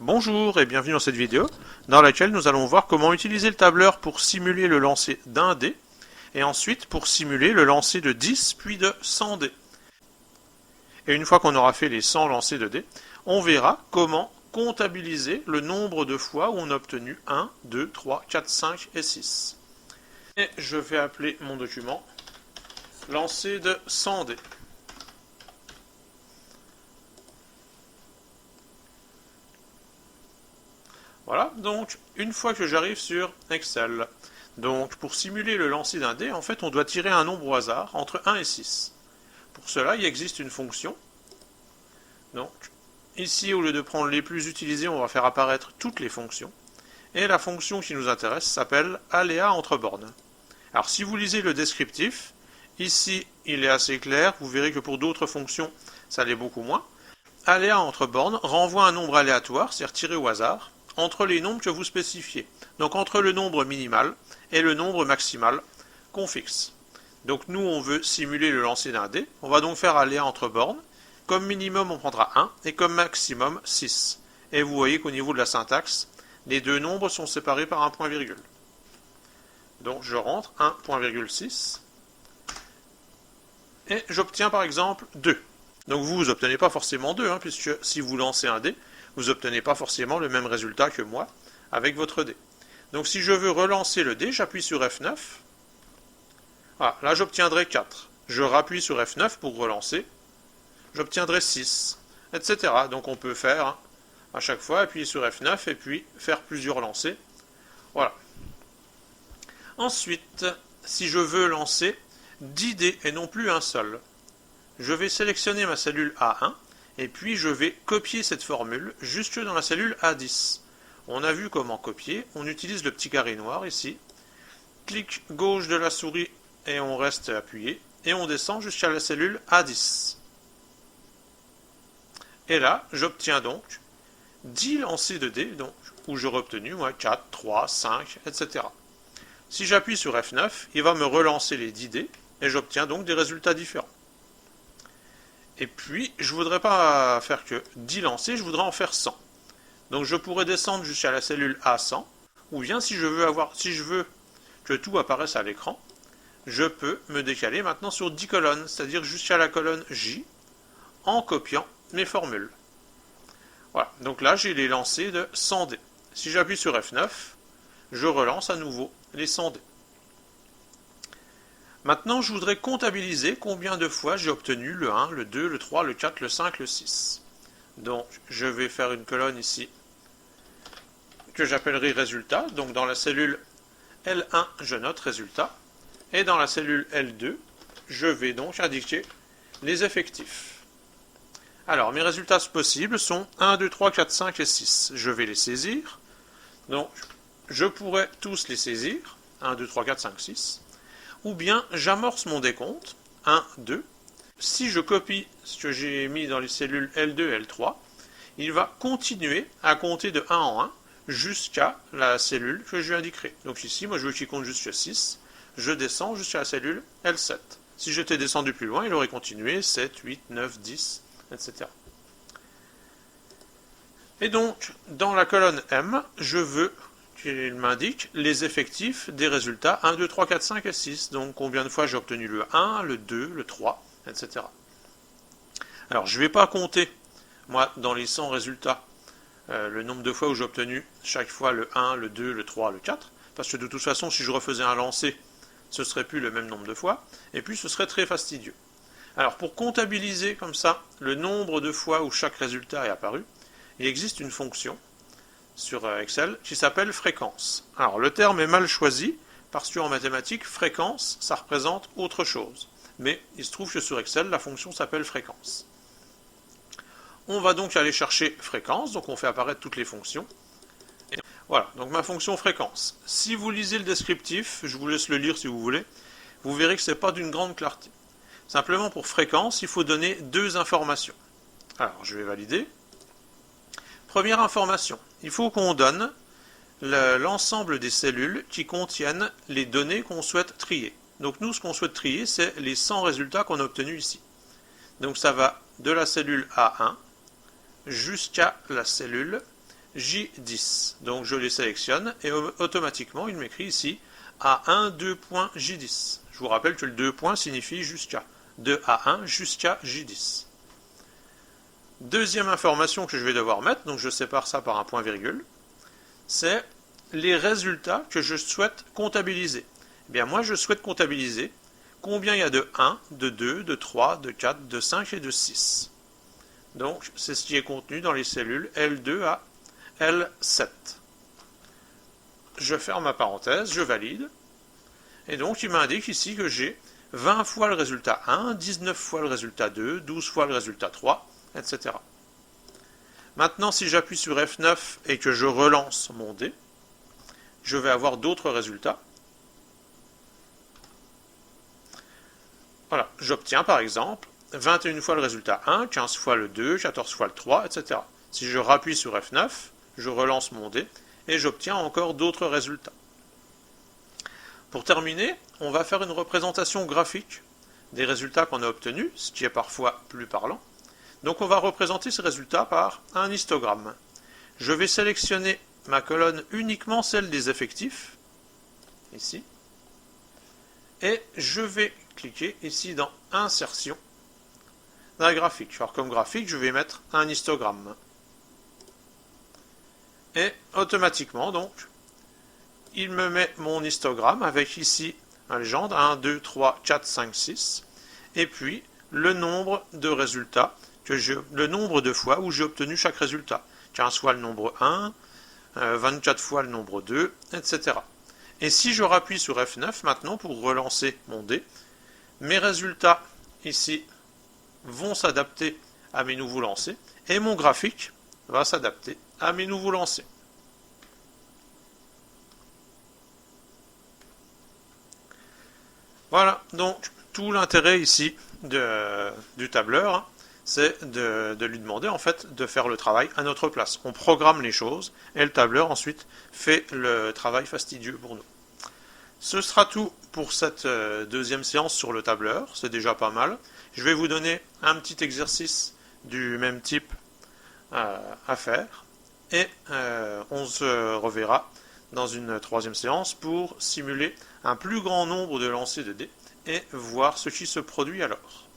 Bonjour et bienvenue dans cette vidéo dans laquelle nous allons voir comment utiliser le tableur pour simuler le lancer d'un dé et ensuite pour simuler le lancer de 10 puis de 100 dés. Et une fois qu'on aura fait les 100 lancers de dés, on verra comment comptabiliser le nombre de fois où on a obtenu 1, 2, 3, 4, 5 et 6. Et je vais appeler mon document lancer de 100 dés. Voilà, donc une fois que j'arrive sur Excel, donc pour simuler le lancer d'un dé, en fait on doit tirer un nombre au hasard entre 1 et 6. Pour cela, il existe une fonction. Donc ici, au lieu de prendre les plus utilisés, on va faire apparaître toutes les fonctions. Et la fonction qui nous intéresse s'appelle aléa entre bornes. Alors si vous lisez le descriptif, ici il est assez clair, vous verrez que pour d'autres fonctions, ça l'est beaucoup moins. Aléa entre bornes renvoie un nombre aléatoire, c'est-à-dire tiré au hasard, entre les nombres que vous spécifiez. Donc entre le nombre minimal et le nombre maximal qu'on fixe. Donc nous, on veut simuler le lancer d'un dé. On va donc faire aléa entre bornes. Comme minimum, on prendra 1 et comme maximum 6. Et vous voyez qu'au niveau de la syntaxe, les deux nombres sont séparés par un point virgule. Donc je rentre 1.6 et j'obtiens par exemple 2. Donc vous n'obtenez pas forcément 2, puisque si vous lancez un dé, vous n'obtenez pas forcément le même résultat que moi avec votre dé. Donc si je veux relancer le dé, j'appuie sur F9. Voilà, là j'obtiendrai 4. Je rappuie sur F9 pour relancer. J'obtiendrai 6, etc. Donc on peut faire à chaque fois appuyer sur F9 et puis faire plusieurs lancers. Voilà. Ensuite, si je veux lancer 10 dés et non plus un seul, je vais sélectionner ma cellule A1 et puis je vais copier cette formule jusque dans la cellule A10. On a vu comment copier, on utilise le petit carré noir ici, clic gauche de la souris et on reste appuyé, et on descend jusqu'à la cellule A10. Et là, j'obtiens donc 10 lancers de dés, donc, où j'aurai obtenu 4, 3, 5, etc. Si j'appuie sur F9, il va me relancer les 10 dés, et j'obtiens donc des résultats différents. Et puis, je ne voudrais pas faire que 10 lancers, je voudrais en faire 100. Donc je pourrais descendre jusqu'à la cellule A100, ou bien si je veux que tout apparaisse à l'écran, je peux me décaler maintenant sur 10 colonnes, c'est-à-dire jusqu'à la colonne J, en copiant mes formules. Voilà, donc là j'ai les lancers de 100 dés. Si j'appuie sur F9, je relance à nouveau les 100 dés. Maintenant, je voudrais comptabiliser combien de fois j'ai obtenu le 1, le 2, le 3, le 4, le 5, le 6. Donc, je vais faire une colonne ici que j'appellerai résultat. Donc, dans la cellule L1, je note résultat. Et dans la cellule L2, je vais donc indiquer les effectifs. Alors, mes résultats possibles sont 1, 2, 3, 4, 5 et 6. Je vais les saisir. Donc, je pourrais tous les saisir. 1, 2, 3, 4, 5, 6. Ou bien j'amorce mon décompte, 1, 2. Si je copie ce que j'ai mis dans les cellules L2 et L3, il va continuer à compter de 1 en 1 jusqu'à la cellule que je lui indiquerai. Donc ici, moi je veux qu'il compte jusqu'à 6, je descends jusqu'à la cellule L7. Si j'étais descendu plus loin, il aurait continué 7, 8, 9, 10, etc. Et donc, dans la colonne M, je veux qu'il m'indique les effectifs des résultats 1, 2, 3, 4, 5 et 6. Donc combien de fois j'ai obtenu le 1, le 2, le 3, etc. Alors je ne vais pas compter, moi, dans les 100 résultats, le nombre de fois où j'ai obtenu chaque fois le 1, le 2, le 3, le 4, parce que de toute façon, si je refaisais un lancer, ce ne serait plus le même nombre de fois, et puis ce serait très fastidieux. Alors pour comptabiliser comme ça le nombre de fois où chaque résultat est apparu, il existe une fonction sur Excel qui s'appelle fréquence. Alors le terme est mal choisi parce qu'en mathématiques, fréquence, ça représente autre chose. Mais il se trouve que sur Excel, la fonction s'appelle fréquence. On va donc aller chercher fréquence, donc on fait apparaître toutes les fonctions. Et voilà, donc ma fonction fréquence. Si vous lisez le descriptif, je vous laisse le lire si vous voulez, vous verrez que ce n'est pas d'une grande clarté. Simplement pour fréquence, il faut donner deux informations. Alors je vais valider. Première information, il faut qu'on donne l'ensemble des cellules qui contiennent les données qu'on souhaite trier. Donc nous, ce qu'on souhaite trier, c'est les 100 résultats qu'on a obtenus ici. Donc ça va de la cellule A1 jusqu'à la cellule J10. Donc je les sélectionne et automatiquement il m'écrit ici A1 2.J10. Je vous rappelle que le 2 points signifie jusqu'à. De A1 jusqu'à J10. Deuxième information que je vais devoir mettre, donc je sépare ça par un point virgule, c'est les résultats que je souhaite comptabiliser. Eh bien moi je souhaite comptabiliser combien il y a de 1, de 2, de 3, de 4, de 5 et de 6. Donc c'est ce qui est contenu dans les cellules L2 à L7. Je ferme ma parenthèse, je valide, et donc il m'indique ici que j'ai 20 fois le résultat 1, 19 fois le résultat 2, 12 fois le résultat 3, etc. Maintenant, si j'appuie sur F9 et que je relance mon dé, je vais avoir d'autres résultats. Voilà, j'obtiens par exemple 21 fois le résultat 1, 15 fois le 2, 14 fois le 3, etc. Si je rappuie sur F9, je relance mon dé et j'obtiens encore d'autres résultats. Pour terminer, on va faire une représentation graphique des résultats qu'on a obtenus, ce qui est parfois plus parlant. Donc on va représenter ces résultats par un histogramme. Je vais sélectionner ma colonne uniquement celle des effectifs, ici, et je vais cliquer ici dans Insertion, dans la graphique. Alors comme graphique, je vais mettre un histogramme. Et automatiquement, donc, il me met mon histogramme avec ici un légende 1, 2, 3, 4, 5, 6 et puis le nombre de résultats, le nombre de fois où j'ai obtenu chaque résultat. 15 fois le nombre 1, 24 fois le nombre 2, etc. Et si je rappuie sur F9 maintenant pour relancer mon dé, mes résultats ici vont s'adapter à mes nouveaux lancers et mon graphique va s'adapter à mes nouveaux lancers. Voilà, donc tout l'intérêt ici du tableur, hein, c'est de lui demander en fait de faire le travail à notre place. On programme les choses et le tableur ensuite fait le travail fastidieux pour nous. Ce sera tout pour cette deuxième séance sur le tableur, c'est déjà pas mal. Je vais vous donner un petit exercice du même type à faire et on se reverra dans une troisième séance pour simuler un plus grand nombre de lancers de dés et voir ce qui se produit alors.